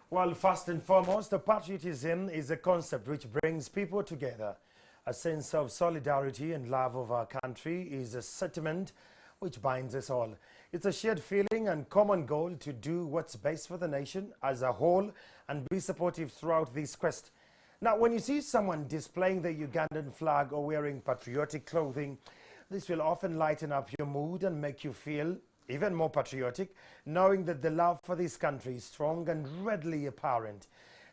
Well, first and foremost, the patriotism is a concept which brings people together. A sense of solidarity and love of our country is a sentiment which binds us all. It's a shared feeling and common goal to do what's best for the nation as a whole and be supportive throughout this quest. Now, when you see someone displaying the Ugandan flag or wearing patriotic clothing, this will often lighten up your mood and make you feel even more patriotic, knowing that the love for this country is strong and readily apparent.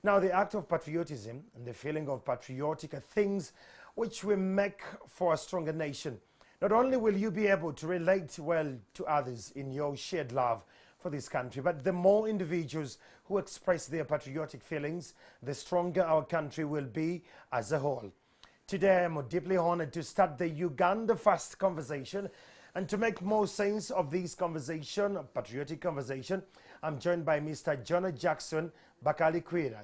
Now, the act of patriotism and the feeling of patriotic are things which will make for a stronger nation. Not only will you be able to relate well to others in your shared love for this country, but the more individuals who express their patriotic feelings, the stronger our country will be as a whole. Today, I'm deeply honored to start the Uganda First conversation. And to make more sense of this conversation, patriotic conversation, I'm joined by Mr. Jonah Jackson Bakalikwira,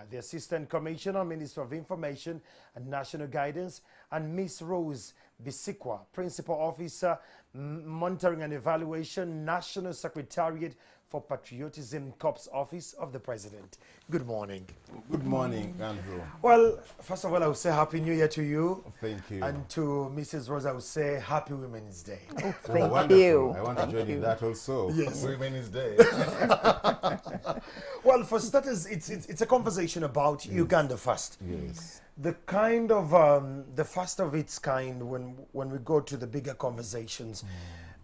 the Assistant Commissioner, Minister of Information and National Guidance, and Miss Rose Bisikwa, Principal Officer, Monitoring and Evaluation, National Secretariat for Patriotism Corps Office of the President. Good morning. Good morning, Andrew. Well, first of all, I would say Happy New Year to you. Thank you. And to Mrs. Rose, I would say Happy Women's Day. Oh, thank wonderful. you. I want to join in that also. Yes. Women's Day. Well, for starters, it's a conversation about Uganda First. Yes. The kind of, the first of its kind when we go to the bigger conversations.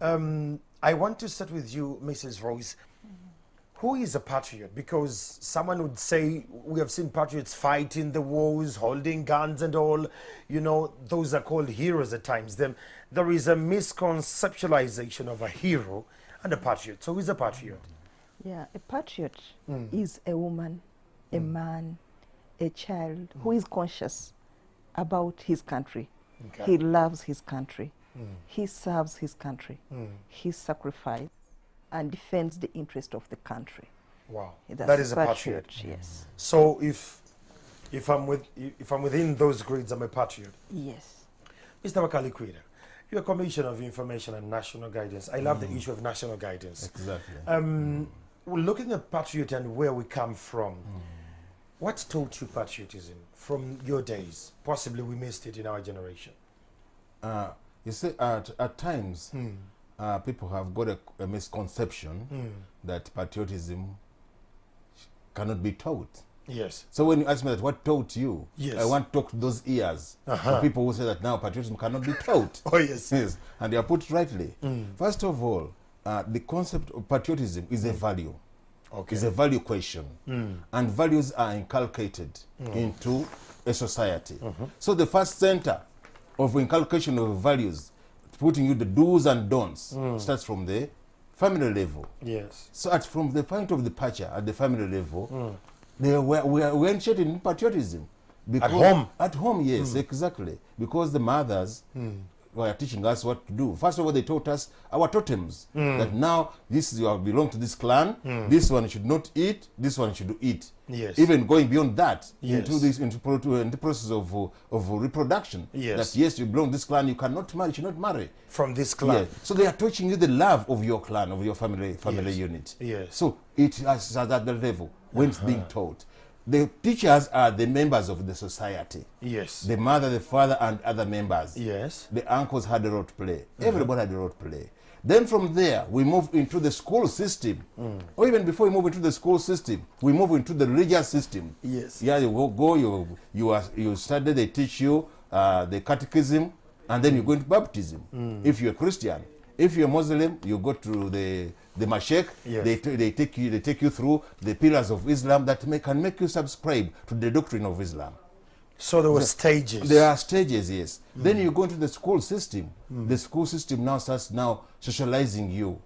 I want to start with you, Mrs. Rose. Who is a patriot? Because someone would say we have seen patriots fight in the wars, holding guns and all. You know, those are called heroes at times. There is a misconceptualization of a hero and a patriot. So who is a patriot? Yeah, a patriot is a woman, a man, a child who is conscious about his country. Okay. He loves his country. He serves his country. He sacrifices and defends the interest of the country. Wow, That's that is a patriot. Yes. So if I'm within those grades, I'm a patriot. Yes. Mr. Bakalikwira, you're Commissioner of Information and National Guidance. I love the issue of national guidance. Exactly. We're looking at patriot and where we come from. What taught you patriotism from your days? Possibly we missed it in our generation. You see, at times, people have got a misconception that patriotism cannot be taught. Yes. So when you ask me that, what taught you? Yes. I want to talk to those ears. The people who say that now patriotism cannot be taught. Oh, yes. Yes. And they are put rightly. First of all, the concept of patriotism is a value. Okay. It's a value question. And values are inculcated into a society. So the first center of inculcation of values, putting you the do's and don'ts, starts from the family level. Yes. So from the point of departure at the family level, we are initiated in patriotism. At home? At home, yes, exactly. Because the mothers were teaching us what to do. First of all, they taught us our totems. That now, you belong to this clan, this one should not eat, this one should eat. Yes. Even going beyond that, Yes. into the process of reproduction. Yes. That yes, you belong to this clan, you cannot marry, you should not marry. From this clan. Yeah. So they are teaching you the love of your clan, of your family Yes. unit. Yes. So it is at that level when it's being taught. The teachers are the members of the society. Yes. The mother, the father, and other members. Yes. The uncles had a role to play. Everybody had a role to play. Then from there, we move into the school system. Or even before we move into the school system, we move into the religious system. Yes. Yeah, you study, they teach you the catechism, and then you go into baptism. If you're a Christian. If you're a Muslim, you go to the mashayikh. Yes. They take you through the pillars of Islam that can make you subscribe to the doctrine of Islam. So there were stages. There are stages, yes. Then you go into the school system. The school system now starts socializing you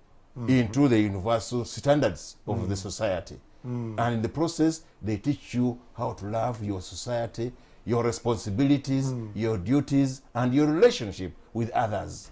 into the universal standards of the society. And in the process, they teach you how to love your society, your responsibilities, your duties, and your relationship with others.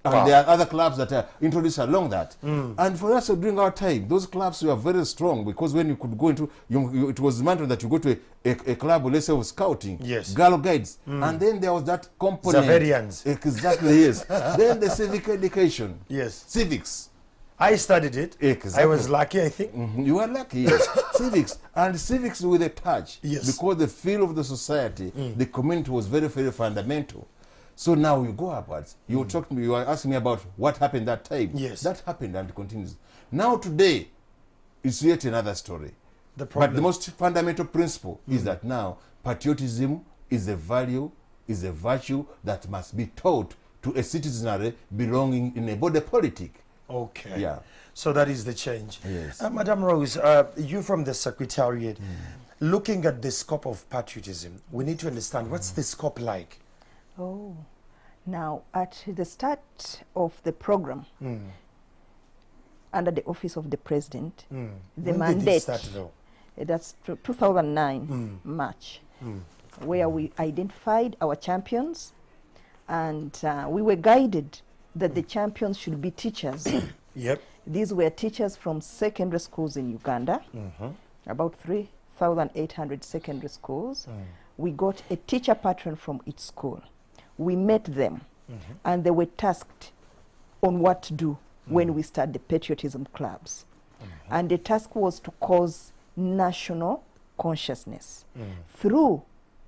And there are other clubs that are introduced along that. And for us during our time, those clubs were very strong because when you could go into, it was mandatory that you go to a club, let's say, of scouting, Yes. Girl Guides, and then there was that component. Zaverians. Exactly, yes. Then the civic education. Yes. Civics. I studied it. Exactly. I was lucky, I think. You are lucky, yes. Civics, and civics with a touch. Yes. Because the feel of the society, the community was very, very fundamental. So now you go upwards. You talk to me, you are asking me about what happened that time. Yes. That happened and continues. Now today, it's yet another story. The problem. But the most fundamental principle is that now patriotism is a value, is a virtue that must be taught to a citizenry belonging in a body politic. Okay. Yeah. So that is the change. Yes. Madam Rose, you from the Secretariat, looking at the scope of patriotism, we need to understand what's the scope like? Oh, now at the start of the program, under the office of the president, the When mandate, did it start, though? that's 2009 March, where we identified our champions, and we were guided that the champions should be teachers. Yep. These were teachers from secondary schools in Uganda, about 3,800 secondary schools. We got a teacher patron from each school. We met them, and they were tasked on what to do when we start the patriotism clubs. And the task was to cause national consciousness through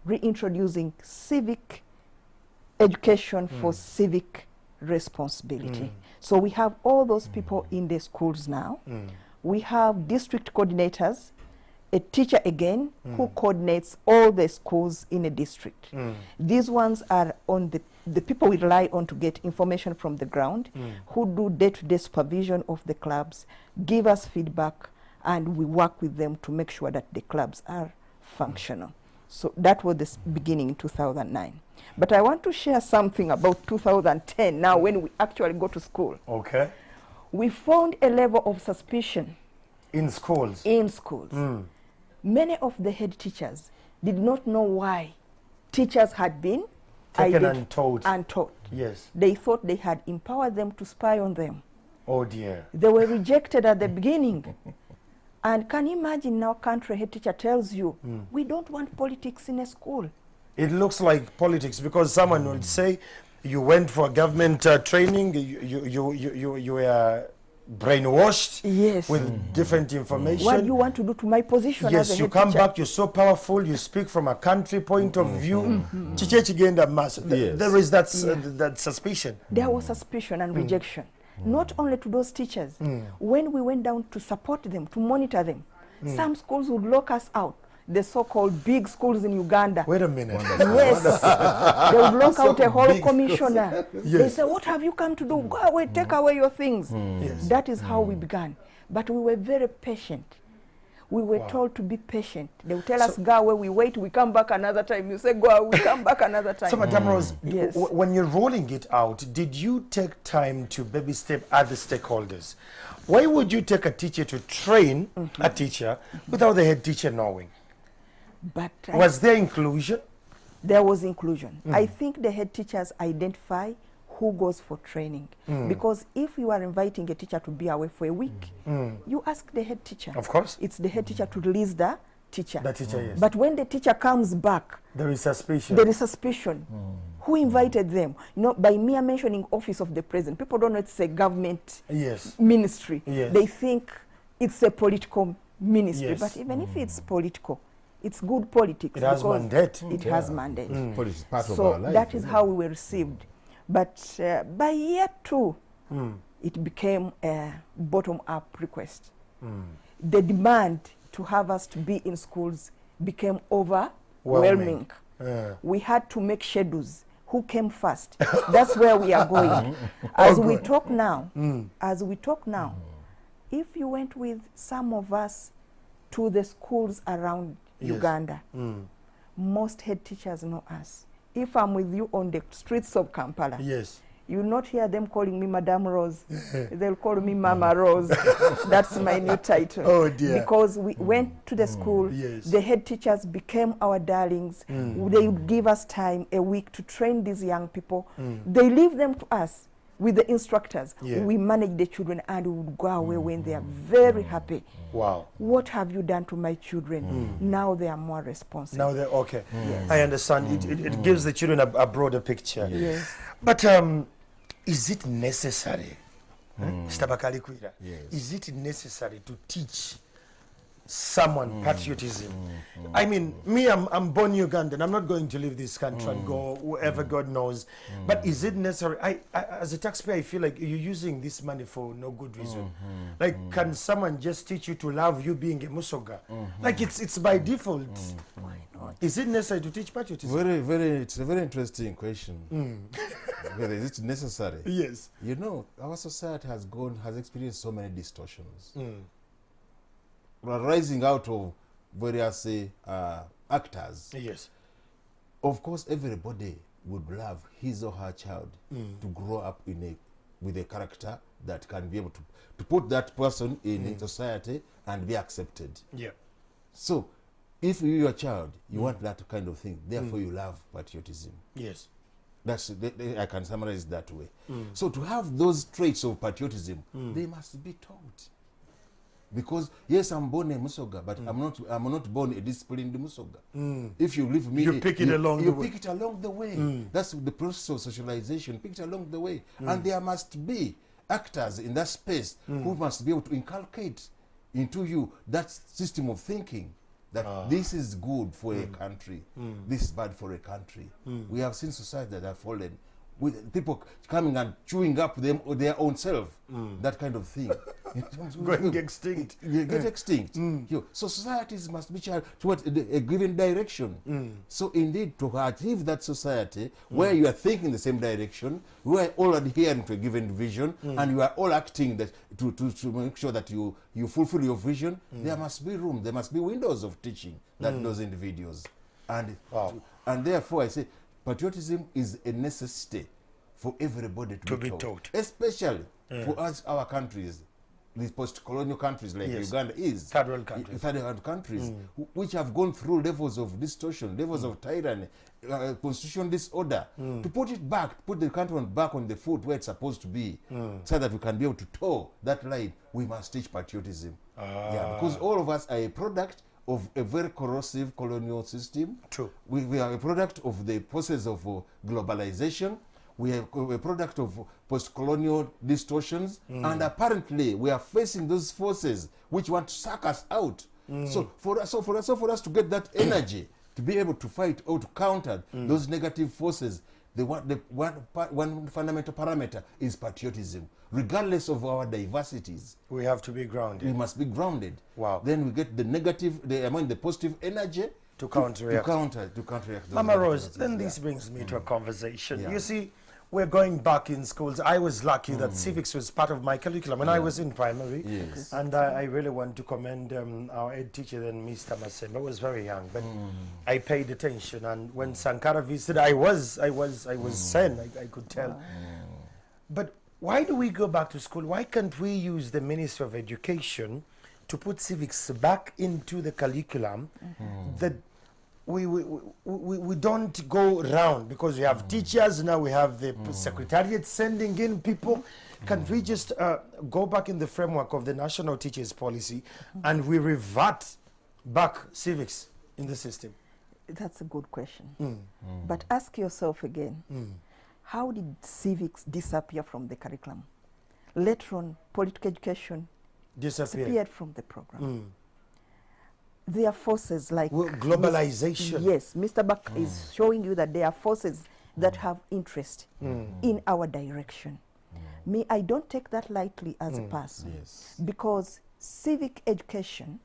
reintroducing civic education for civic responsibility. So we have all those people in the schools now. We have district coordinators, a teacher again who coordinates all the schools in a district. These ones are on the people we rely on to get information from the ground, who do day-to-day supervision of the clubs, give us feedback, and we work with them to make sure that the clubs are functional. So that was the beginning in 2009. But I want to share something about 2010 now when we actually go to school. Okay. We found a level of suspicion In schools? in schools. Many of the head teachers did not know why teachers had been Taken and taught. untaught. Yes. They thought they had empowered them to spy on them. Oh dear. They were rejected at the beginning. And can you imagine now country head teacher tells you, we don't want politics in a school. It looks like politics because someone would say you went for government training, you were brainwashed Yes. with different information. What do you want to do to my position as a Yes, head you come teacher? back, you're so powerful, you speak from a country point of view. Yes. There is that suspicion. There was suspicion and rejection, not only to those teachers. When we went down to support them, to monitor them, some schools would lock us out, the so-called big schools in Uganda. Wait a minute. Yes, they would lock out a whole big commissioner. They Yes. say, what have you come to do? Go away, take away your things. Yes. That is how we began. But we were very patient. We were told to be patient. They would tell us, go away, we wait, we come back another time. You say, go away, we come back another time. So, Madam Rose, Yes. when you're rolling it out, did you take time to baby step other stakeholders? Why would you take a teacher to train a teacher without the head teacher knowing? But Was there inclusion? there was inclusion. I think the head teachers identify who goes for training. Because if you are inviting a teacher to be away for a week, you ask the head teacher. Of course. It's the head teacher to release the teacher. The teacher, yes. But when the teacher comes back, There is suspicion. there is suspicion. Who invited them? You know, by mere mentioning office of the president, people don't know it's a government Yes. ministry. Yes. They think it's a political ministry. Yes. But even if it's political, it's good politics. It has because mandate. It has mandate. Politics is part of So our life. that is how we were received. But by year 2, it became a bottom-up request. The demand to have us to be in schools became overwhelming. We had to make schedules. Who came first? That's where we are going. As we talk now, if you went with some of us to the schools around Uganda, most head teachers know us. If I'm with you on the streets of Kampala, Yes. you'll not hear them calling me Madame Rose. They'll call me Mama Rose. That's my new title. Oh, dear. Because we went to the school, Yes. the head teachers became our darlings. They would give us time, a week, to train these young people. They leave them to us with the instructors. Yeah. We manage the children and we would go away when they are very happy. Wow. What have you done to my children? Now they are more responsive. Now they're okay. Yes. I understand. It gives the children a broader picture. Yes. But is it necessary Mr. Bakalikwira, Yes. is it necessary to teach someone patriotism? I mean, me, I'm born Ugandan. I'm not going to leave this country and go wherever God knows. But is it necessary? I, as a taxpayer, I feel like you're using this money for no good reason. Like, can someone just teach you to love you being a Musoga? Like, it's by default. Why not? Is it necessary to teach patriotism? It's a very interesting question. Whether is it necessary? Yes. You know, our society has experienced so many distortions. Rising out of various actors. Yes. Of course, everybody would love his or her child to grow up with a character that can be able to put that person in society and be accepted. Yeah. So, if you, your child, you want that kind of thing, therefore you love patriotism. Yes. That's I can summarize it that way. So to have those traits of patriotism, they must be taught. Because yes, I'm born a Musoga, but I'm not born a disciplined Musoga. If you leave me, You pick it along the way. You pick it along the way. That's the process of socialization. Pick it along the way, and there must be actors in that space who must be able to inculcate into you that system of thinking. That this is good for a country, this is bad for a country. We have seen societies that have fallen with people coming and chewing up their own self, that kind of thing. Going extinct. Get extinct. So societies must be towards a given direction. So indeed, to achieve that society where you are thinking the same direction, we are all adhering to a given vision, and you are all acting that to make sure that you fulfill your vision, there must be room, there must be windows of teaching those individuals. And therefore I say, patriotism is a necessity for everybody to be taught. Especially for us, our countries, these post-colonial countries like Uganda is. Third world countries. Third world countries, which have gone through levels of distortion, levels of tyranny, constitutional disorder, to put it back, put the country back on the foot where it's supposed to be, so that we can be able to toe that line, we must teach patriotism. Because all of us are a product of a very corrosive colonial system. True. We are a product of the process of globalization. We are a product of post-colonial distortions. And apparently, we are facing those forces which want to suck us out. So for us to get that energy, to be able to fight or to counter those negative forces, one fundamental parameter is patriotism. Regardless of our diversities, We have to be grounded. we must be grounded. Wow. Then we get the positive energy To counteract. to counteract. Mama Rose, negativities. then Yeah. this brings me to a conversation. Yeah. You see, we're going back in schools. I was lucky that civics was part of my curriculum when I was in primary. Yes. And I really want to commend our ed teacher, then Mr. Masemba. I was very young, but I paid attention. And when Sankara visited, I was zen, I could tell. But why do we go back to school? Why can't we use the Ministry of Education to put civics back into the curriculum that we don't go around? Because we have teachers, now we have the secretariat sending in people. Can't we just go back in the framework of the National Teachers Policy and we revert back civics in the system? That's a good question. But ask yourself again, how did civics disappear from the curriculum? Later on, political education disappeared from the program. There are forces like globalization. Yes, Mr. Buck is showing you that there are forces that have interest in our direction. Me, I don't take that lightly as a person, Yes. because civic education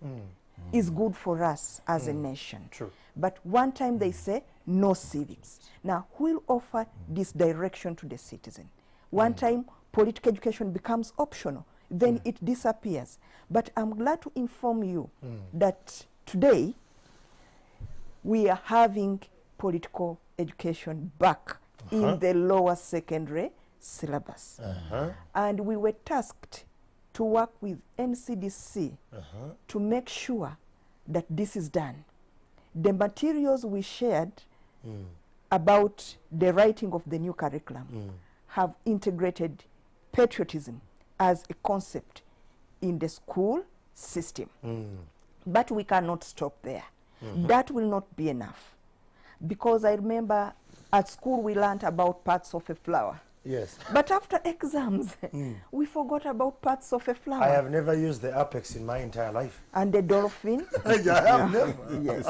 is good for us as a nation. True. But one time they say no civics. Now, who will offer this direction to the citizen? One time political education becomes optional, then it disappears. But I'm glad to inform you that today we are having political education back in the lower secondary syllabus. And we were tasked to work with NCDC to make sure that this is done. The materials we shared about the writing of the new curriculum have integrated patriotism as a concept in the school system. But we cannot stop there. That will not be enough. Because I remember at school we learned about parts of a flower. Yes. But after exams, we forgot about parts of a flower. I have never used the apex in my entire life. And the dolphin. I have never. Yes.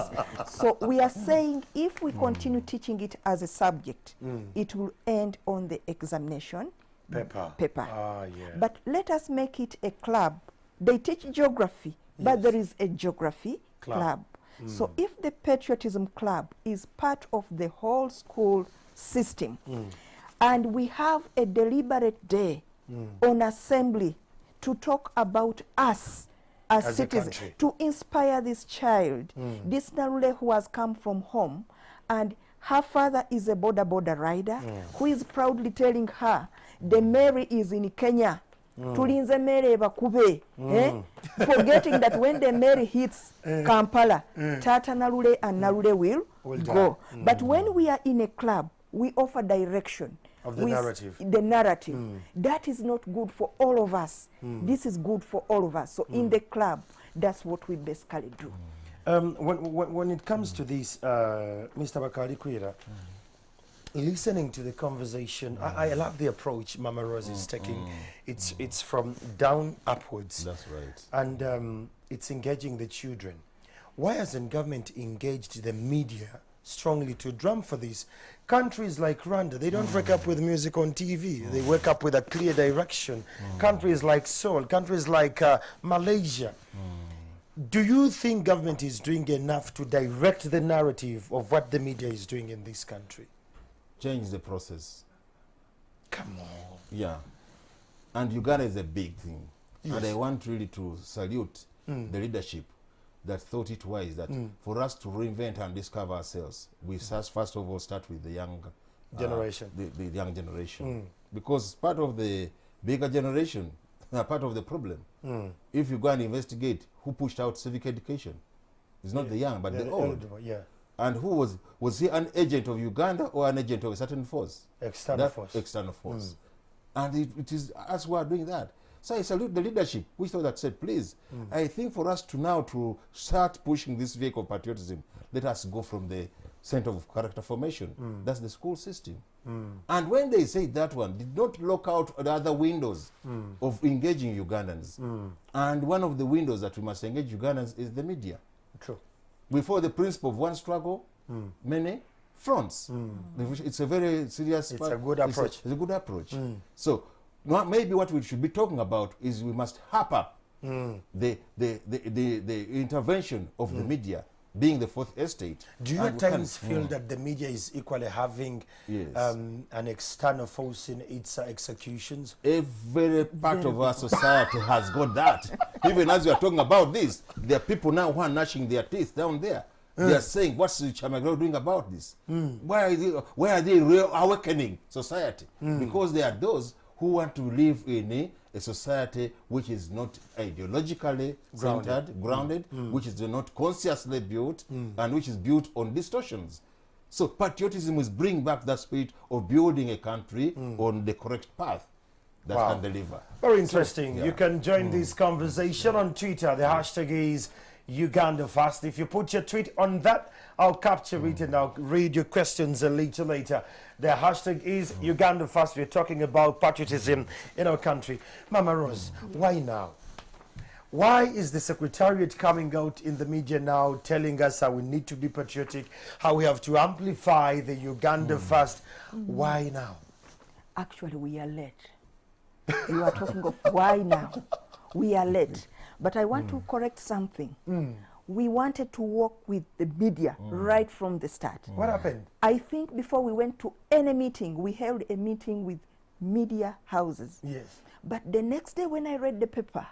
So we are saying if we continue teaching it as a subject, it will end on the examination paper. Ah, yeah. But let us make it a club. They teach geography, but there is a geography club. So if the patriotism club is part of the whole school system, and we have a deliberate day on assembly to talk about us as citizens, to inspire this child, this Narule who has come from home, and her father is a border rider, who is proudly telling her, the Mary is in Kenya. Tulinze Mary bakube. Forgetting that when the Mary hits Kampala, Tata Narule and Narule will go. But when we are in a club, we offer direction. Of the narrative. The narrative. That is not good for all of us. This is good for all of us. So in the club, that's what we basically do. When it comes to this, Mr. Bakari Kwira, listening to the conversation, I love the approach Mama Rose is taking. It's from down upwards. That's right. And it's engaging the children. Why hasn't government engaged the media strongly to drum for this? Countries like Rwanda, they don't wake up with music on TV. They wake up with a clear direction. Countries like Seoul, countries like Malaysia. Do you think government is doing enough to direct the narrative of what the media is doing in this country? Change the process. Come on. Yeah. And Uganda is a big thing. Yes. And I want really to salute the leadership that thought it wise that for us to reinvent and discover ourselves, we first of all start with the young generation. The young generation. Because part of the bigger generation, part of the problem, if you go and investigate who pushed out civic education, it's not the young, but the old. Yeah. And who was he an agent of Uganda or an agent of a certain force? External force. External force. And it is us who are doing that. So I salute the leadership, which thought that said, please, I think for us to now to start pushing this vehicle of patriotism, let us go from the center of character formation. That's the school system. And when they say that one, did not lock out the other windows of engaging Ugandans. And one of the windows that we must engage Ugandans is the media. True. Before the principle of one struggle, many fronts. It's a very serious. It's a good approach. It's a good approach. So maybe what we should be talking about is we must harp up the intervention of the media, being the fourth estate. Do you at times feel that the media is equally having an external force in its executions? Every part of our society has got that. Even as we are talking about this, there are people now who are gnashing their teeth down there. They are saying, what's Chamagro doing about this? Why are they awakening society? Because there are those who want to live in a society which is not ideologically grounded, which is not consciously built, and which is built on distortions. So patriotism is bringing back that spirit of building a country on the correct path that can deliver. Very interesting. So, you can join this conversation on Twitter. The hashtag is Uganda Fast. If you put your tweet on that, I'll capture it and I'll read your questions a little later. The hashtag is Uganda Fast. We're talking about patriotism in our country. Mama Rose, why now? Why is the Secretariat coming out in the media now telling us how we need to be patriotic, how we have to amplify the Uganda Fast? Why now? Actually, we are late. You are talking of why now. We are late. But I want to correct something. We wanted to work with the media right from the start. What happened? I think before we went to any meeting, we held a meeting with media houses. Yes. But the next day when I read the paper,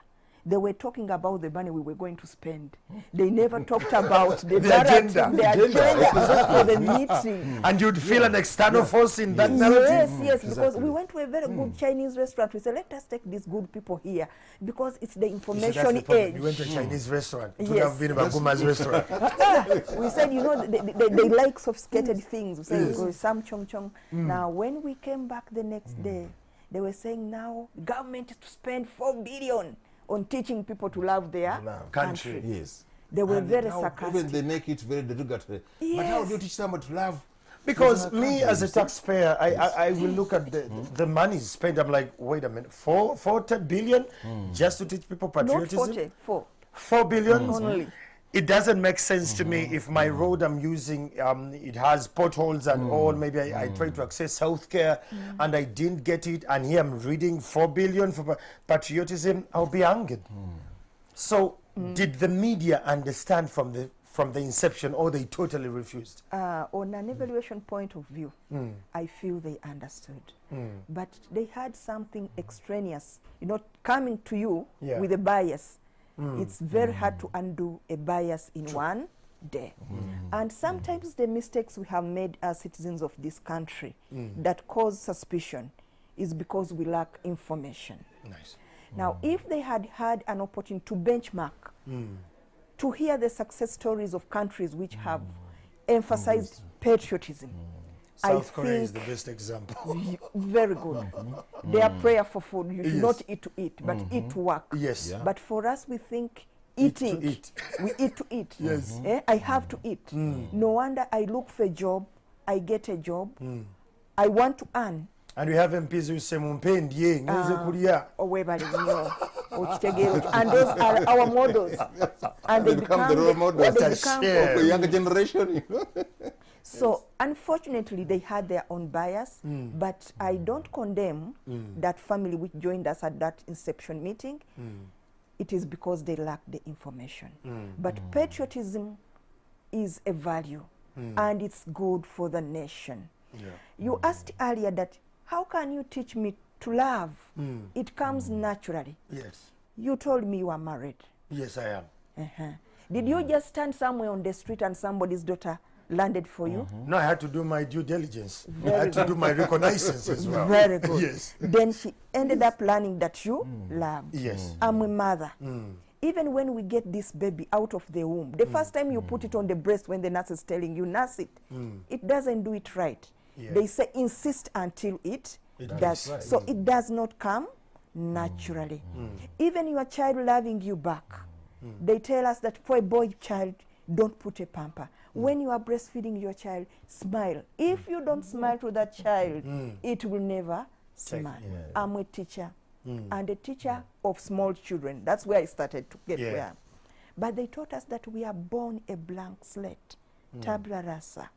they were talking about the money we were going to spend. They never talked about the narrative, the agenda for the meeting. And you'd feel an external force in that narrative? Yes, because we went to a very good Chinese restaurant. We said, let us take these good people here because it's the information age. You went to a Chinese restaurant. It would have been Baguma's restaurant. We said, you know, they like sophisticated things. We said, go some chong chong. Now, when we came back the next day, they were saying now the government is to spend 4 billion on teaching people to love their country. Yes. They were very sarcastic. Even they make it very derogatory. Yes. But how do you teach someone to love Because me as a taxpayer, I will look at the money spent. I'm like, wait a minute, 40 billion just to teach people patriotism? Not 40, 4 billion? only. It doesn't make sense to me if my road I'm using, it has potholes and all. Maybe I try to access healthcare and I didn't get it. And here I'm reading 4 billion for patriotism. I'll be angered. So did the media understand from the inception, or they totally refused? On an evaluation point of view, I feel they understood. But they had something extraneous, coming to you with a bias. It's very hard to undo a bias in one day. And sometimes the mistakes we have made as citizens of this country that cause suspicion is because we lack information. Nice. Now, if they had had an opportunity to benchmark, to hear the success stories of countries which have emphasized patriotism, South Korea is the best example. Very good. Their prayer for food, you should not eat to eat, but eat to work. Yes. Yeah. But for us, we think eating. to eat. We eat to eat. Yes. I have to eat. No wonder I look for a job, I get a job, I want to earn. And we have MPs who say, Mumpendi, and those are our models. And They become the role models they of become the younger generation. So, unfortunately, they had their own bias, but I don't condemn that family which joined us at that inception meeting. It is because they lack the information. But patriotism is a value, and it's good for the nation. Yeah. You asked earlier that, how can you teach me to love? It comes naturally. Yes. You told me you are married. Yes, I am. Did you just stand somewhere on the street and somebody's daughter landed for you? No, I had to do my due diligence. I had to do my reconnaissance as well. Very good. Yes. Then she ended up learning that you love. Yes. I'm a mother. Even when we get this baby out of the womb, the first time you put it on the breast when the nurse is telling you, nurse it, it doesn't do it right. Yeah. They say insist until it does. right. So it does not come naturally. Even your child loving you back, they tell us that for a boy child, don't put a pamper. When you are breastfeeding your child, smile. If you don't smile to that child, it will never smile. I'm a teacher, and a teacher of small children. That's where I started to get where I am. But they taught us that we are born a blank slate, tabula rasa.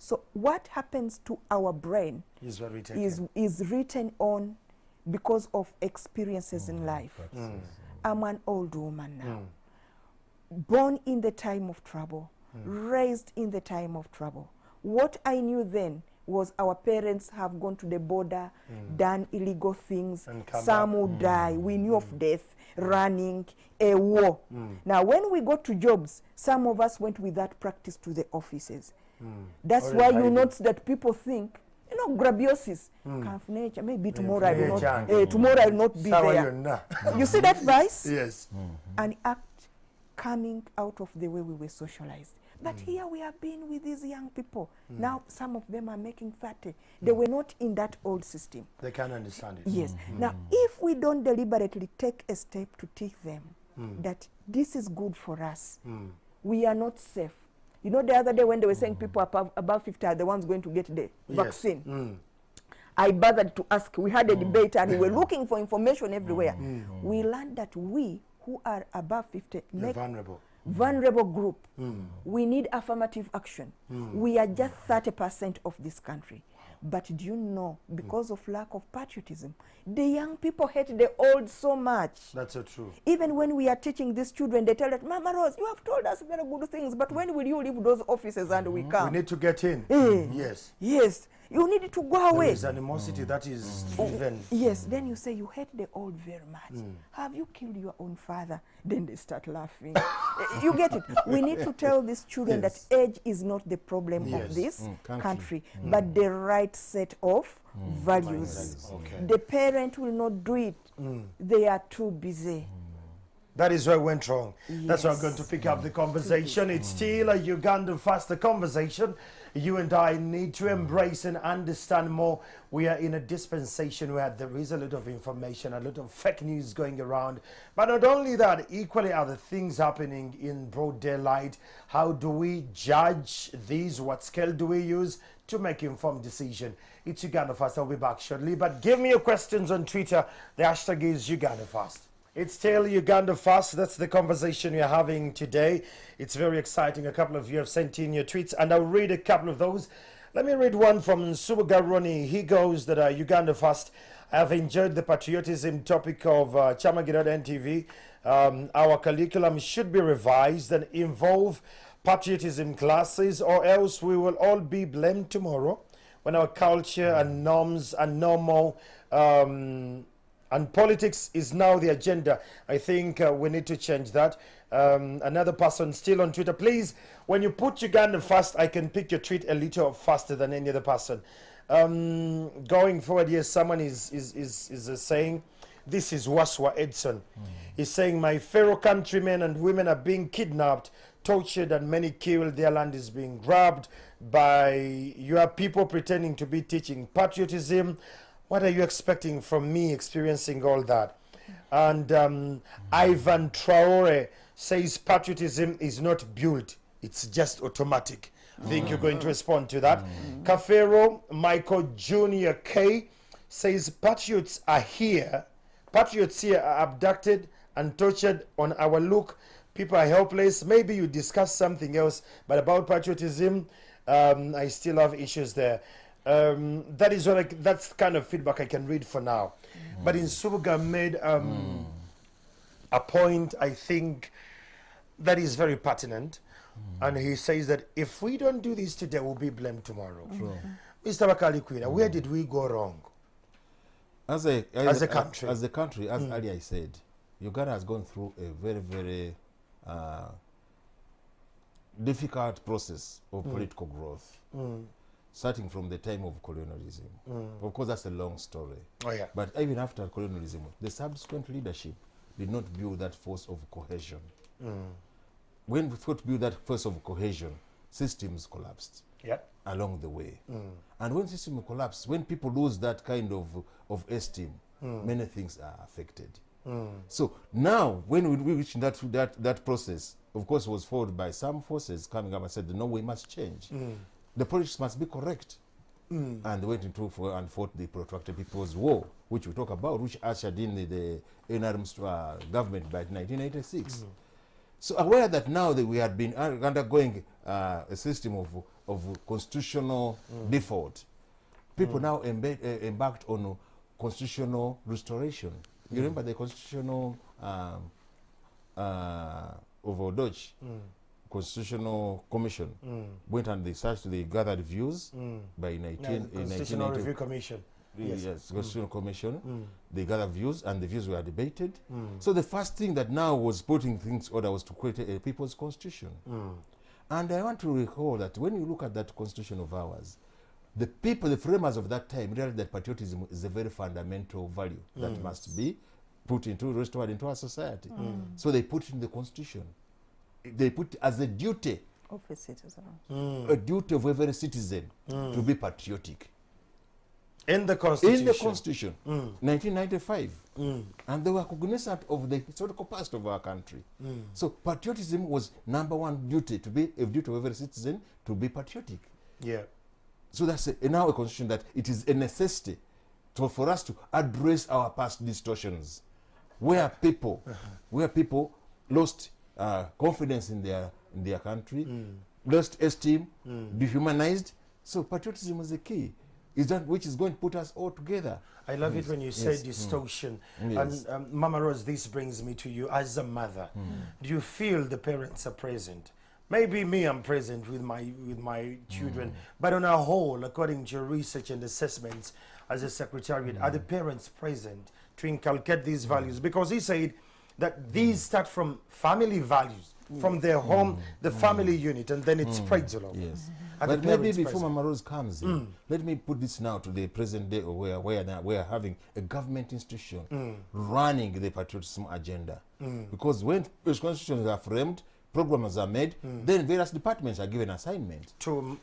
So what happens to our brain is written on because of experiences in life. I'm an old woman now, born in the time of trouble, raised in the time of trouble. What I knew then was our parents have gone to the border, done illegal things, some would die. We knew of death, running, a war. Now when we got to jobs, some of us went with that practice to the offices. That's why you notice that people think, grabiosis, nature, maybe tomorrow I will not, tomorrow I will not be there. You see that vice? Yes. An act coming out of the way we were socialized. But here we have been with these young people. Now some of them are making 30. They were not in that old system. They can't understand it. Yes. Now if we don't deliberately take a step to teach them that this is good for us, we are not safe. The other day when they were saying people above 50 are the ones going to get the vaccine, I bothered to ask. We had a debate and we were looking for information everywhere. We learned that we who are above 50 make vulnerable group. We need affirmative action. We are just 30% of this country. But do you know, because of lack of patriotism, the young people hate the old so much. That's so true. Even when we are teaching these children, they tell us, Mama Rose, you have told us very good things, but when will you leave those offices and we come? We need to get in. Yes. Yes. You need to go away. There is animosity that is driven. Yes. Then you say, you hate the old very much. Have you killed your own father? Then they start laughing. You get it. We need to tell these children that age is not the problem of this country, but the right set of values. The parent will not do it. They are too busy. That is where it went wrong. That's why I'm going to Yes. pick up the conversation. It's still a Uganda faster conversation. You and I need to embrace and understand more. We are in a dispensation where there is a lot of information, a lot of fake news going around. But not only that, equally are the things happening in broad daylight. How do we judge these? What scale do we use to make informed decision? It's Uganda Fast. I'll be back shortly. But give me your questions on Twitter. The hashtag is Uganda Fast. It's still Uganda Fast. That's the conversation we're having today. It's very exciting. A couple of you have sent in your tweets, and I'll read a couple of those. Let me read one from Subugaroni. He goes that Uganda Fast. I have enjoyed the patriotism topic of Chamagirad NTV. Our curriculum should be revised and involve patriotism classes, or else we will all be blamed tomorrow when our culture and norms are normal. And politics is now the agenda. I think we need to change that. Another person still on Twitter. Please, when you put Uganda Fast, I can pick your tweet a little faster than any other person. Going forward, yes, someone is saying, this is Waswa Edson. He's saying, my fellow countrymen and women are being kidnapped, tortured, and many killed. Their land is being grabbed by your people pretending to be teaching patriotism. What are you expecting from me experiencing all that? And Ivan Traore says patriotism is not built, it's just automatic. I think you're going to respond to that. Cafero Michael Jr. K says patriots here are abducted and tortured on our look. People are helpless. Maybe you discuss something else, but about patriotism, I still have issues there. That is what that's kind of feedback I can read for now. But in Subuga made a point, I think, that is very pertinent. And he says that if we don't do this today, we'll be blamed tomorrow. Mr. Bakali Kwina, where did we go wrong? As a country. As earlier I said, Uganda has gone through a very, very difficult process of political growth. Starting from the time of colonialism. Of course, that's a long story. Oh, yeah. But even after colonialism, the subsequent leadership did not build that force of cohesion. When we fought to build that force of cohesion, systems collapsed along the way. And when systems collapse, when people lose that kind of esteem, many things are affected. So now, when we reach that process, of course, was followed by some forces coming up and said, no, we must change. The politics must be correct. And they went into and fought the Protracted People's War, which we talk about, which ushered in the NRM government by 1986. So aware that now that we had been undergoing a system of constitutional default, people now embarked on constitutional restoration. You remember the constitutional of Dutch Constitutional Commission went and they gathered views by Constitutional Review Commission. Yes, Constitutional Commission. They gathered views and the views were debated. So the first thing that now was putting things in order was to create a people's constitution. And I want to recall that when you look at that constitution of ours, the people, the framers of that time realized that patriotism is a very fundamental value that must be restored into our society. So they put it in the constitution. They put as a duty Of a citizen. a duty of every citizen to be patriotic. In the Constitution. In the Constitution, 1995. And they were cognizant of the historical past of our country. So patriotism was number one duty, to be a duty of every citizen to be patriotic. Yeah. So that's now a constitution that it is a necessity for us to address our past distortions, where people lost confidence in their country, lost esteem, dehumanized. So patriotism is the key, which is going to put us all together. I love it when you say distortion. And Mama Rose, this brings me to you as a mother. Do you feel the parents are present? Maybe me, I'm present with my children, but on a whole, according to your research and assessments as a secretariat, are the parents present to inculcate these values? Because he said that these start from family values, from their home, the family unit, and then it spreads all over. Yes. And But the maybe parents before present. Mama Rose comes in, let me put this now to the present day where now we are having a government institution running the patriotism agenda. Because when constitutions are framed, programs are made, then various departments are given assignments.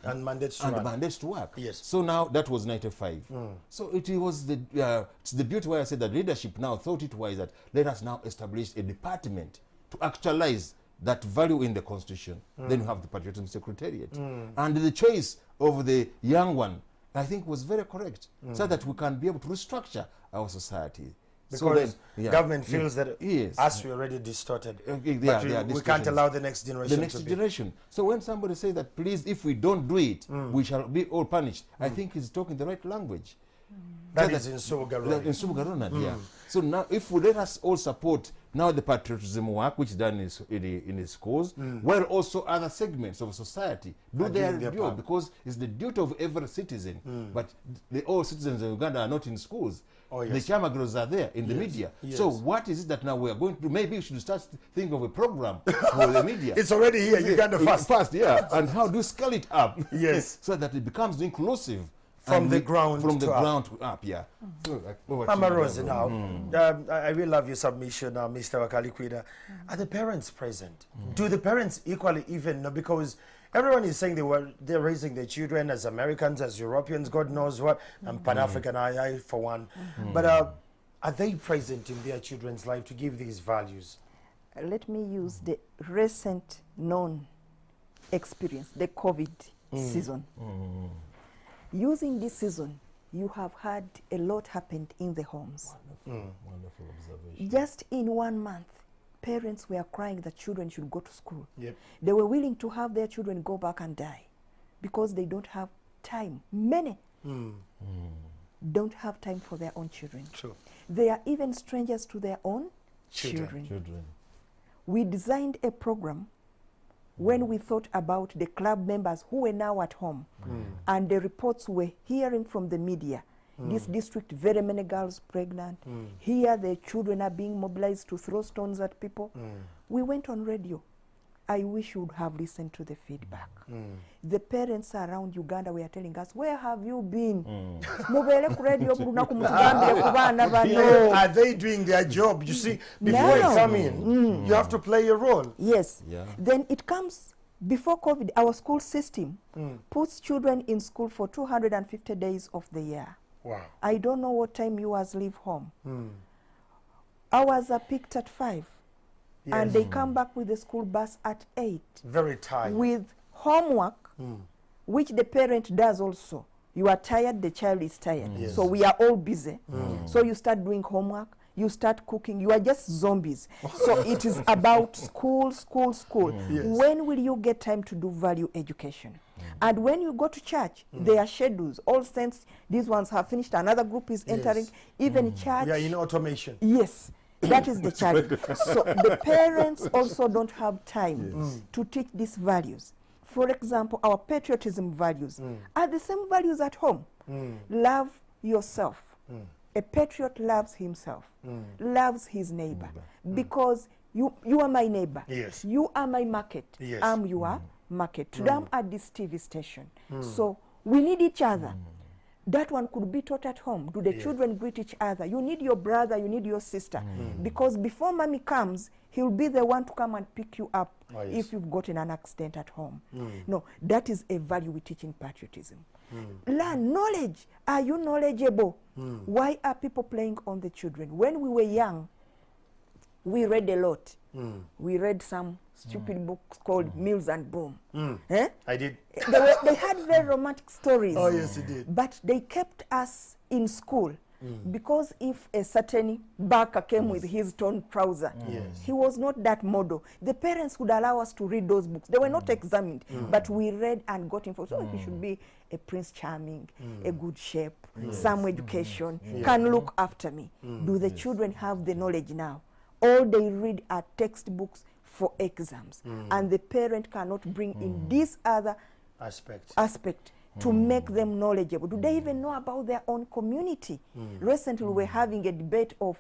And mandates to And run. mandates to work. Yes. So now that was 95. So it was it's the beauty why I said that leadership now thought it wise that let us now establish a department to actualize that value in the constitution. Then you have the Patriotism Secretariat. And the choice of the young one, I think, was very correct, so that we can be able to restructure our society. Because government feels that yes, us we already distorted. they But are we can't distortions. allow the next generation The next to be. generation. So when somebody says that, please, if we don't do it, we shall be all punished, I think he's talking the right language. That is in Subugaroni. In Subugarona, yeah. So now, if we let us all support now the patriotism work, which is done in the schools, while also other segments of society do their doing their job, part. because it's the duty of every citizen. But all citizens of Uganda are not in schools. Oh, yes. The chama girls are there in the Yes, media. yes. So what is it that now we are going to do? Maybe we should start thinking of a program for the media. It's already here, Uganda First. Fast, yeah. And how do you scale it up? Yes. So that it becomes inclusive. From and the ground from the to up. ground to up, yeah. So, over to Mama you, Rose, Madam. now, I will love your submission, Mr. Wakalikwida. Are the parents present? Do the parents equally even know? Because everyone is saying they're raising their children as Americans, as Europeans, God knows what. I'm Pan-African, I for one. But are they present in their children's life to give these values? Let me use the recent known experience, the COVID season. Using this season, you have had a lot happened in the homes. Wonderful observation. Just in 1 month, parents were crying that children should go to school. Yep. They were willing to have their children go back and die because they don't have time. Many don't have time for their own children. True. They are even strangers to their own Children. children. We designed a program when we thought about the club members who were now at home, and the reports we're hearing from the media. This district, very many girls pregnant. Here, the children are being mobilized to throw stones at people. We went on radio. I wish you would have listened to the feedback. The parents around Uganda were telling us, where have you been? Mubele ku radio mulunaku mutugambire ku baana bano. Are they doing their job? You see, before you come in, you have to play a role. Yes. Yeah. Then it comes, before COVID, our school system puts children in school for 250 days of the year. Wow. I don't know what time yours leave home. Hours are picked at 5. And they come back with the school bus at 8. Very tired. With homework, which the parent does also. You are tired, the child is tired. Yes. So we are all busy. So you start doing homework, you start cooking, you are just zombies. So it is about school, school, school. Yes. When will you get time to do value education? And when you go to church, there are schedules. All saints, these ones have finished, another group is entering, even church. We are in automation. Yes, that is the challenge. So the parents also don't have time to teach these values. For example, our patriotism values are the same values at home. Love yourself. A patriot loves himself, loves his neighbor, because you are my neighbor. Yes. You are my market. Yes. I'm your market. Today I'm at this TV station. So we need each other. That one could be taught at home. Do the children greet each other? You need your brother, you need your sister. Because before mommy comes, he'll be the one to come and pick you up if you've gotten an accident at home. No, that is a value we teach in patriotism. Learn knowledge. Are you knowledgeable? Why are people playing on the children? When we were young, we read a lot. We read some stupid books called Mills and Boom. Eh? I did. They had very romantic stories. Oh, yes, it did. But they kept us in school. Because if a certain backer came with his torn trouser, he was not that model. The parents would allow us to read those books. They were not examined, but we read and got info. So he should be a Prince Charming, a good shape, some education, can look after me. Do the children have the knowledge now? All they read are textbooks for exams, and the parent cannot bring in this other aspect to make them knowledgeable. Do they even know about their own community? Recently, we're having a debate of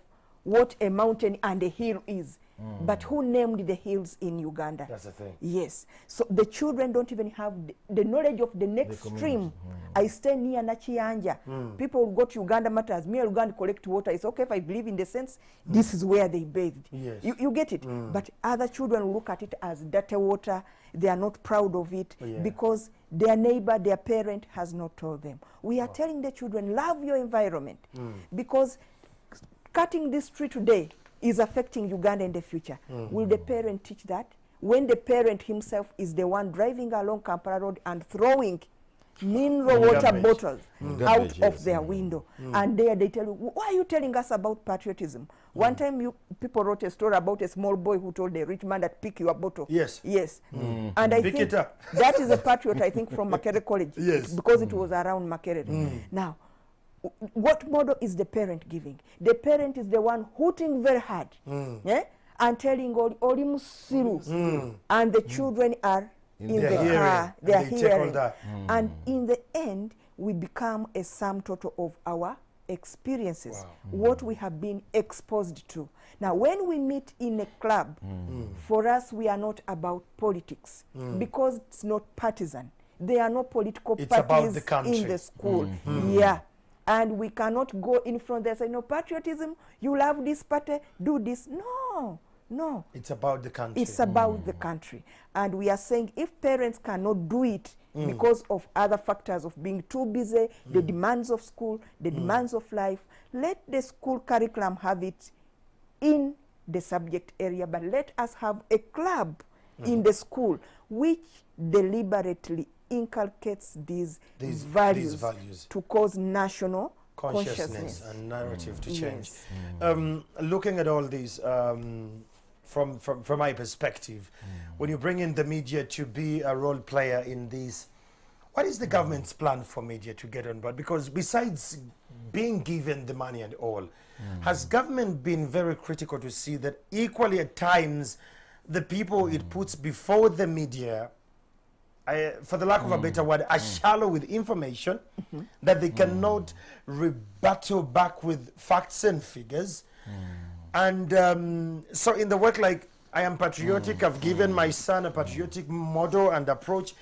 what a mountain and a hill is. But who named the hills in Uganda? That's the thing. Yes. So the children don't even have the knowledge of the next stream. I stay near Nachianja. People will go to Uganda Matters. Me and Uganda collect water. It's okay if I believe in the sense this is where they bathed. Yes. You get it? But other children will look at it as dirty water. They are not proud of it because their neighbor, their parent has not told them. We are telling the children, love your environment because cutting this tree today is affecting Uganda in the future. Will the parent teach that? When the parent himself is the one driving along Kampala Road and throwing mineral water bottles out of their window. And there they tell you, why are you telling us about patriotism? One time people wrote a story about a small boy who told a rich man that pick your bottle. Yes. Yes. And I think that is a patriot, I think, from Makerere College. Yes. Because it was around Makerere. Now, what model is the parent giving? The parent is the one hooting very hard and telling Oli Musiru, and the children are in the car, they are hearing. And in the end, we become a sum total of our experiences, what we have been exposed to. Now, when we meet in a club, for us, we are not about politics because it's not partisan. There are no political parties in the school. Yeah. And we cannot go in front there and say, no, patriotism, you love this party, do this. No, no. It's about the country. It's about the country. And we are saying if parents cannot do it because of other factors of being too busy, the demands of school, the demands of life, let the school curriculum have it in the subject area, but let us have a club in the school which deliberately inculcates these values to cause national consciousness and narrative to change. Looking at all these from my perspective, when you bring in the media to be a role player in these, what is the government's plan for media to get on board? Because besides being given the money and all, has government been very critical to see that equally at times the people it puts before the media, for the lack of a better word, are shallow with information that they cannot rebuttal back with facts and figures. And so in the work, like, I am patriotic, I've given my son a patriotic model and approach,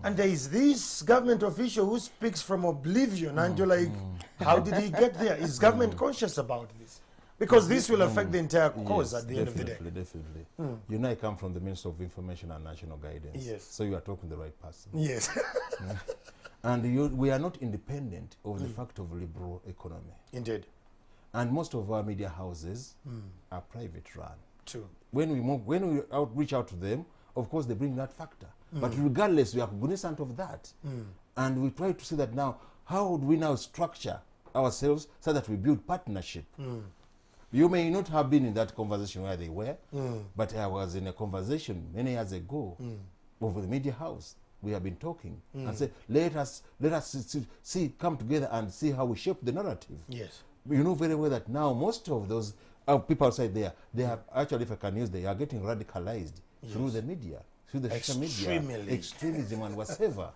and there is this government official who speaks from oblivion, and you're like, how did he get there? Is government conscious about this? Because this will affect the entire cause at the end of the day. Definitely. You know, I come from the Ministry of Information and National Guidance. Yes. So you are talking to the right person. Yes. And we are not independent of the fact of liberal economy. Indeed. And most of our media houses are private run. True. When we reach out to them, of course they bring that factor. But regardless, we are cognizant of that. And we try to see that now, how would we now structure ourselves so that we build partnership? You may not have been in that conversation where they were, but I was in a conversation many years ago over the media house. We have been talking and said, let us come together and see how we shape the narrative. Yes. You know very well that now most of those people outside there, they have actually, if I can use, they are getting radicalized through the media, through the social media, extremism and whatever.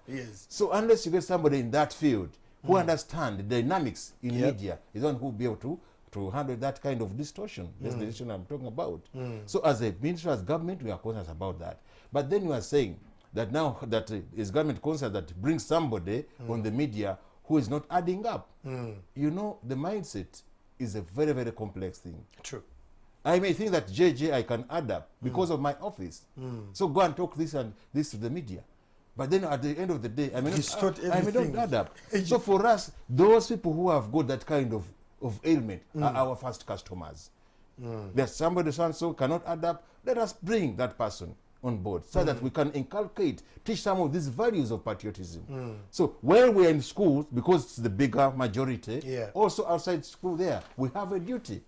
So unless you get somebody in that field who understands the dynamics in media, is one who will be able to handle that kind of distortion. That's the distortion I'm talking about. So as a ministry, as government, we are conscious about that. But then you are saying that now that is government conscious that brings somebody on the media who is not adding up. You know, the mindset is a very, very complex thing. True. I may think that I can add up because of my office. So go and talk this and this to the media. But then at the end of the day, I may not add up. So for us, those people who have got that kind of ailment are our first customers. There's somebody so cannot add up, let us bring that person on board so that we can teach some of these values of patriotism. So when we are in schools, because it's the bigger majority, also outside school there, we have a duty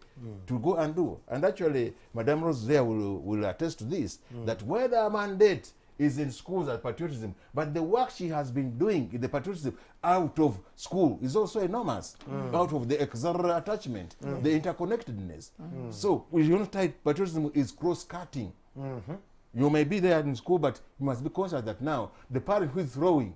to go and do. And actually, Madame Rose there will attest to this, that whether a mandate is in schools at patriotism, but the work she has been doing in the patriotism out of school is also enormous, out of the external attachment, the interconnectedness. So patriotism is cross-cutting. You may be there in school, but you must be conscious that now the parent who is throwing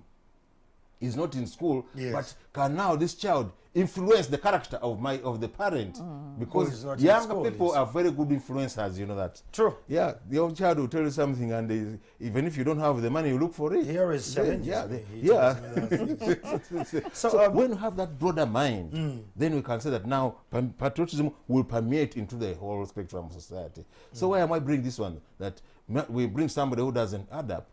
is not in school, Yes. but can now this child influence the character of the parent? Who is Because not in younger school, people yes. are very good influencers, you know that. True. Yeah, the old child will tell you something, and even if you don't have the money, you look for it. Here is challenges. Yeah, me. He yeah. tells me that. So, when you have that broader mind, then we can say that now patriotism will permeate into the whole spectrum of society. So why am I bringing this one? That we bring somebody who doesn't add up.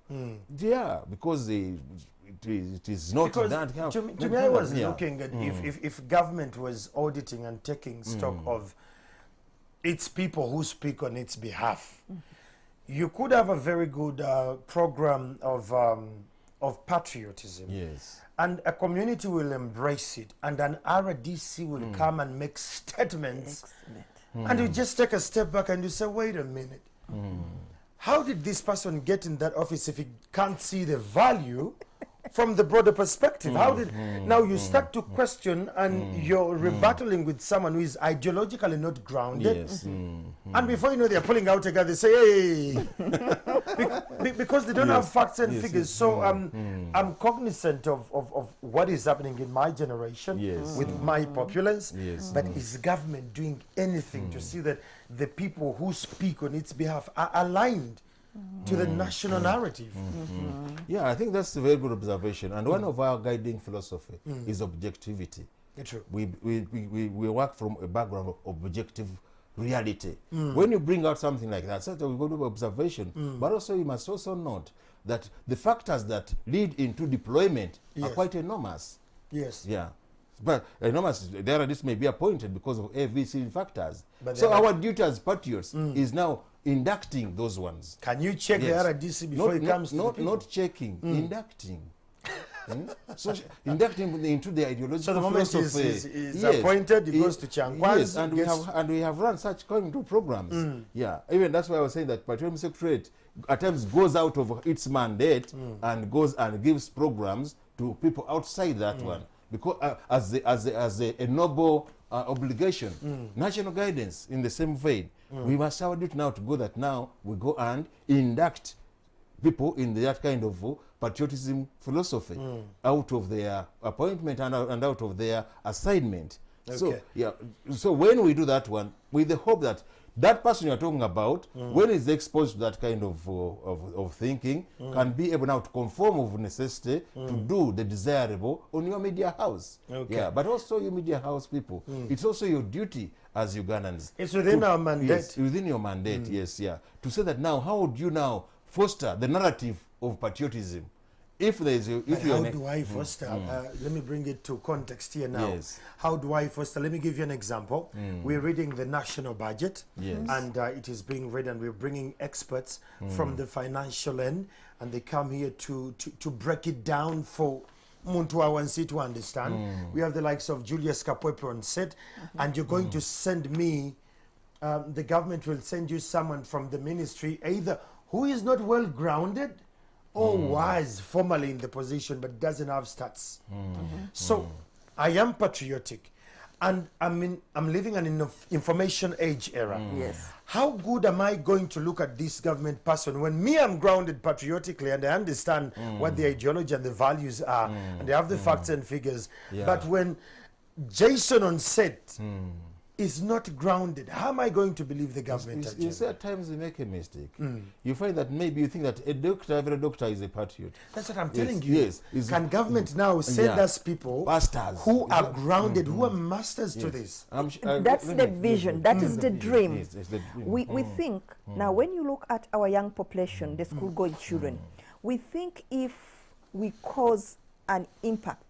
Yeah, because it is not Because that. to me, I was Yeah. looking at if government was auditing and taking stock of its people who speak on its behalf, you could have a very good program of patriotism. Yes. And a community will embrace it, and an RDC will come and make statements, Excellent. and you just take a step back and you say, wait a minute. How did this person get in that office if he can't see the value from the broader perspective? How did now you start to question, and you're rebattling with someone who is ideologically not grounded, Yes. and before you know they're pulling out a guy, they say, hey, because they don't have facts and Yes, figures. yes. So I'm cognizant of what is happening in my generation Yes. with my populace. Yes. But is government doing anything to see that the people who speak on its behalf are aligned to the national narrative? Yeah, I think that's a very good observation. And one of our guiding philosophy is objectivity. True. We work from a background of objective reality. When you bring out something like that, so we go to observation, but also you must also note that the factors that lead into deployment are Yes. quite enormous. Yes. Yeah. But enormous, this may be appointed because of ABC factors. But So there are- our duty as patriots is now inducting those ones. Can you check Yes. the RDC before it comes to the people? not checking, inducting. So inducting into the ideological So the moment philosophy. is appointed, he goes to Changwan's, Yes, and we have run such kind of programs. Yeah, even that's why I was saying that Patriotism Secretariat at times goes out of its mandate and goes and gives programs to people outside that one, because as a noble obligation. National guidance in the same vein. We must have a duty now to go that now we go and induct people in that kind of patriotism philosophy out of their appointment and out of their assignment. So Okay. yeah, so when we do that one, with the hope that that person you're talking about, when is exposed to that kind of thinking, can be able now to conform of necessity to do the desirable on your media house. Okay. Yeah, but also your media house people, it's also your duty as Ugandans. It's within our mandate. Yes, within your mandate, yes, yeah. To say that now, how would you now foster the narrative of patriotism? If there is, if you How do I foster? Let me bring it to context here now. Yes. How do I foster? Let me give you an example. We're reading the national budget, Yes. and it is being read, and we're bringing experts from the financial end, and they come here to break it down for Muntu Awansi to understand. We have the likes of Julius Kapwepe on set, and you're going to send me, the government will send you someone from the ministry, either who is not well grounded or was formerly in the position but doesn't have stats. So I am patriotic, and I'm living in an information age era. Yes. How good am I going to look at this government person when me, I'm grounded patriotically and I understand what the ideology and the values are, and they have the facts and figures. Yeah. But when Jason on set is not grounded, how am I going to believe the government? You see, at times we make a mistake. You find that maybe you think that every doctor is a patriot. That's what I'm Yes, telling you. yes. Is- Can government now send Yeah. us people Pastors. who are grounded, who are masters to this? That's the vision. That is the dream. Yes, it's the dream. We think, now when you look at our young population, the school-going children, we think if we cause an impact,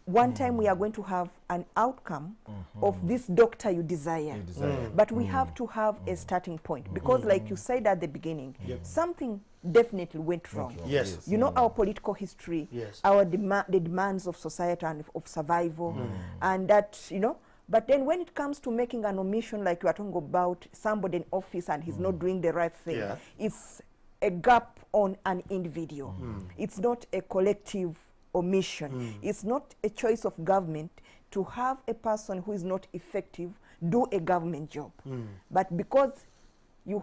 one time we are going to have an outcome of this doctor you desire. But we have to have a starting point, because like you said at the beginning, something definitely went wrong. Yes. You know our political history, Yes. our the demands of society and of survival, and that, you know. But then when it comes to making an omission, like you are talking about somebody in office and he's not doing the right thing, Yeah. it's a gap on an individual. It's not a collective omission. It's not a choice of government to have a person who is not effective do a government job. But because you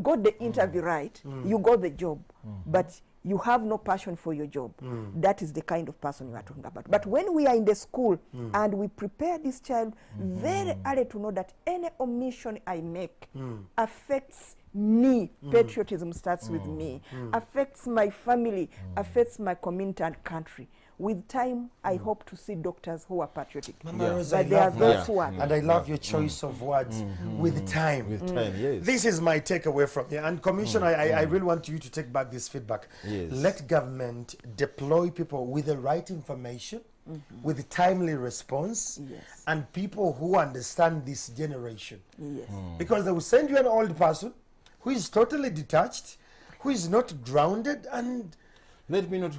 got the interview right, you got the job, but you have no passion for your job. That is the kind of person you are talking about. But when we are in the school and we prepare this child very early to know that any omission I make affects me, patriotism starts with me, affects my family, affects my community and country. With time, I hope to see doctors who are patriotic. Mama Rose, But I there are love those that. who are And I love your choice of words, with time. With time, yes. This is my takeaway from here. And Commissioner, I really want you to take back this feedback. Yes. Let government deploy people with the right information, with timely response, and people who understand this generation. Yes. Because they will send you an old person who is totally detached, who is not grounded, and Let me not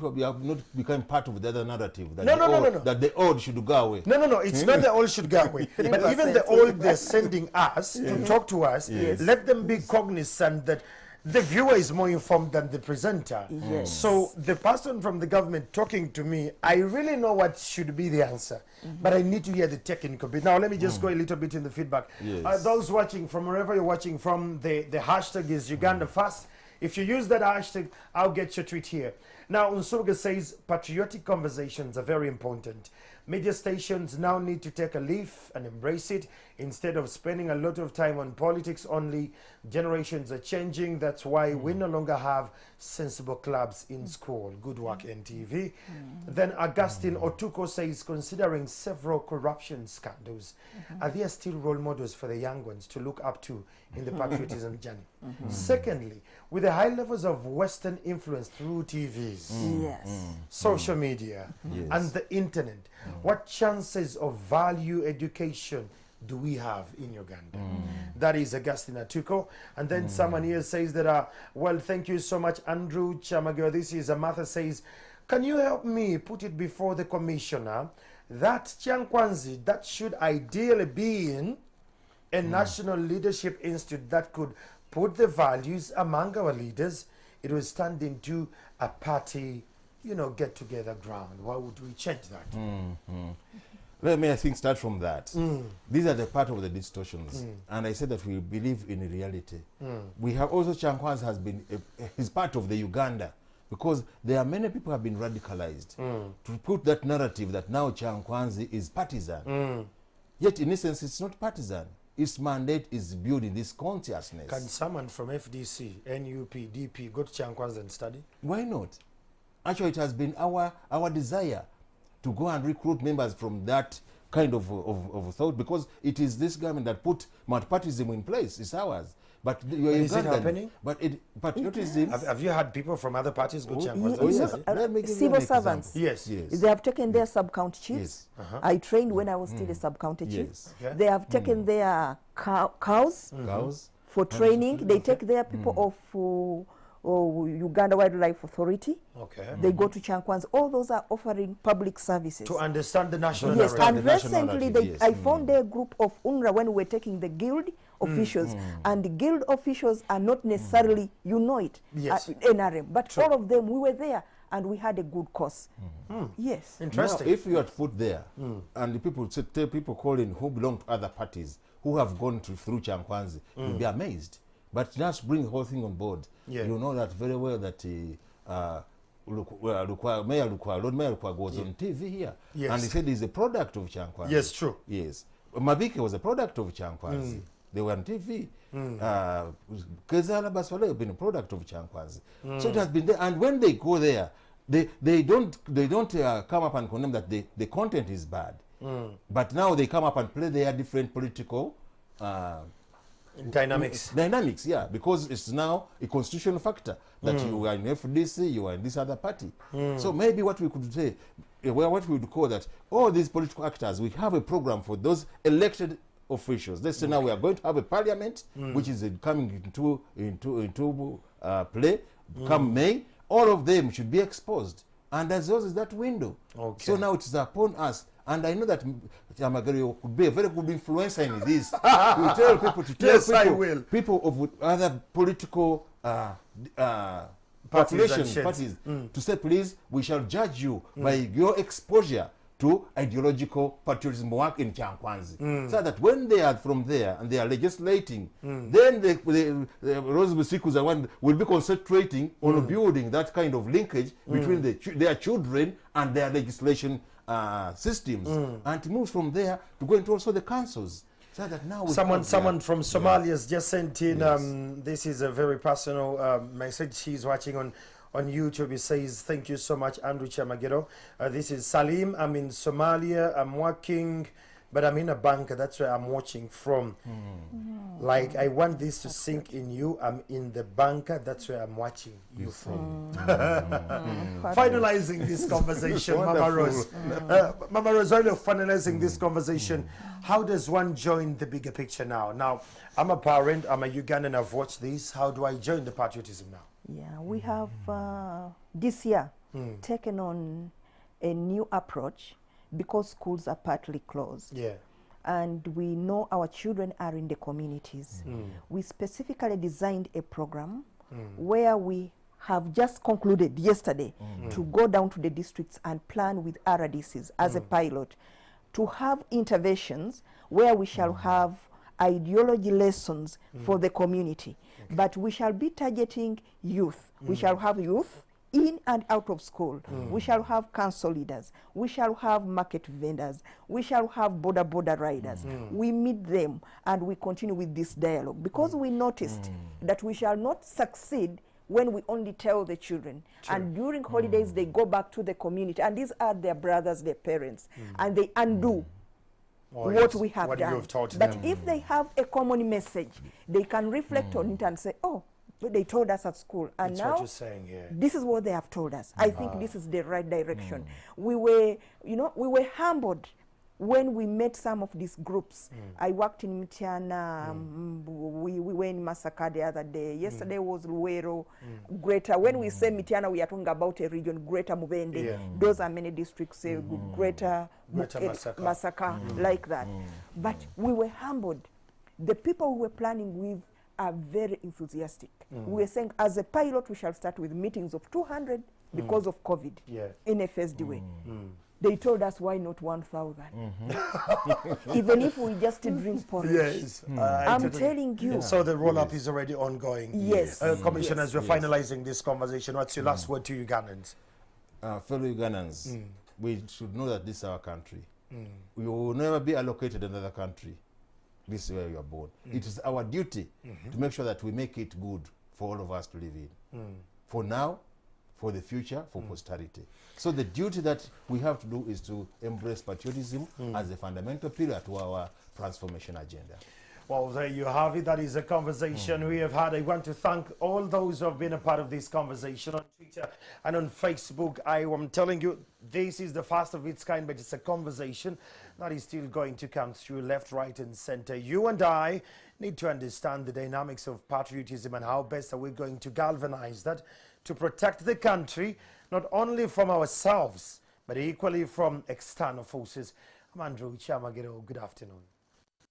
become part of the other narrative that, No. that the old should go away. No, it's not the old should go away. But even the old they're sending us to talk to us, let them be cognizant that the viewer is more informed than the presenter. Yes. So the person from the government talking to me, I really know what should be the answer, but I need to hear the technical bit. Now let me just go a little bit in the feedback. Yes. Those watching from wherever you're watching from, the hashtag is Uganda First. If you use that hashtag, I'll get your tweet here. Now, Unsurga says patriotic conversations are very important. Media stations now need to take a leaf and embrace it instead of spending a lot of time on politics only. Generations are changing. That's why we no longer have sensible clubs in school. Good work, NTV. Then Augustine Otuko says, considering several corruption scandals, are there still role models for the young ones to look up to in the patriotism journey? Secondly, with the high levels of Western influence through TVs, social media, and the internet, what chances of value education do we have in Uganda? That is Augustine Atuko. And then someone here says that, well, thank you so much, Andrew Chamagyo. This is Martha says, can you help me put it before the commissioner that Chankwanzi, that should ideally be in a national leadership institute that could put the values among our leaders, it will stand into a party, get-together ground. Why would we change that? Let me, I think, start from that. These are the part of the distortions. And I said that we believe in reality. We have also, Chankwanzi has been, is part of the Uganda, because there are many people who have been radicalized to put that narrative that now Chankwanzi is partisan. Yet, in essence, it's not partisan. Its mandate is building this consciousness. Can someone from FDC, NUP, DP go to Chankwanzi and study? Why not? Actually, it has been our desire to go and recruit members from that kind of thought, because it is this government that put multipartyism in place. It's ours. But is it happening? But patriotism. Have you had people from other parties go to Chankwanzi? Civil servants. Yes. They have taken their sub-county chiefs. I trained when I was still a sub-county chief. They have taken their cows for training. They take their people of Uganda Wildlife Authority. They go to Chankwanzi. All those are offering public services. To understand the national narrative. And recently yes. I found a group of UNRWA when we were taking the guild officials. And the guild officials are not necessarily, NRM. But all of them, we were there. And we had a good course. Yes. Interesting. Now, if you had put there, and the people calling who belong to other parties, who have gone through Chankwanzi, you'll be amazed. But just bring the whole thing on board. You know that very well that Lord Mayor Lukwa goes on TV here. And he said he's a product of Chankwanzi. Yes, true. Yes. Mabike was a product of Chankwanzi. They were on TV. Kezala Baswale have been a product of Chankwanzi. So it has been there. And when they go there, they don't come up and condemn that the content is bad. But now they come up and play their different political dynamics, because it's now a constitutional factor that you are in FDC, you are in this other party. So maybe what we could say, what we would call that, all these political actors, we have a program for those elected officials. Let's say now we are going to have a parliament, which is coming into play come May. All of them should be exposed, and as well as that window. So now it is upon us. And I know that Chamagari could be a very good influencer in this. To tell people, people of other political parties, to say, please, we shall judge you by your exposure to ideological patriotism work in Chankwanzi. So that when they are from there and they are legislating, then the Rose Musiku's one will be concentrating on building that kind of linkage between their children and their legislation systems. And to move from there to go into also the councils. So that now someone from Somalia has just sent in, this is a very personal message. He's watching on YouTube. He says, thank you so much, Andrew Chamagero. This is Salim. I'm in Somalia. I'm working, but I'm in a bank. That's where I'm watching from. Like, I want this to sink in you. I'm in the bunker. That's where I'm watching you from. Finalizing this conversation, Mama Rose. Mama Rose, while you're finalizing this conversation, how does one join the bigger picture now? Now, I'm a parent. I'm a Ugandan. I've watched this. How do I join the patriotism now? Yeah, we have this year taken on a new approach because schools are partly closed. Yeah. And we know our children are in the communities. We specifically designed a program where we have just concluded yesterday to go down to the districts and plan with RDCs as a pilot to have interventions where we shall have ideology lessons for the community. But we shall be targeting youth. We shall have youth in and out of school. We shall have council leaders. We shall have market vendors. We shall have border riders. We meet them and we continue with this dialogue because we noticed that we shall not succeed when we only tell the children. And during holidays, they go back to the community. And these are their brothers, their parents. And they undo what we have done. But if they have a common message, they can reflect on it and say, oh, but they told us at school, and that's now what you're saying, this is what they have told us. I think this is the right direction. We were, we were humbled when we met some of these groups. I worked in Mitiana, we were in Masaka the other day. Yesterday was Luero, Greater. When we say Mitiana, we are talking about a region, Greater Mubende. Those are many districts, Greater Masaka, like that. But we were humbled. The people we were planning with are very enthusiastic. We were saying, as a pilot, we shall start with meetings of 200 because of COVID in a phased way. They told us, why not 1,000? Even if we just drink porridge. Yes. I'm telling you. So the roll-up is already ongoing. Yes. Commissioners, we're finalizing this conversation. What's your last word to Ugandans? Fellow Ugandans, we should know that this is our country. We will never be allocated another country. This is where you are born. It is our duty to make sure that we make it good for all of us to live in. For now, for the future, for posterity. So the duty that we have to do is to embrace patriotism as a fundamental pillar to our transformation agenda. Well, there you have it. That is a conversation we have had. I want to thank all those who have been a part of this conversation on Twitter and on Facebook. I am telling you, this is the first of its kind, but it's a conversation that is still going to come through left, right, and center. You and I need to understand the dynamics of patriotism and how best are we going to galvanize that to protect the country, not only from ourselves, but equally from external forces. I'm Andrew Chamagero. Good afternoon.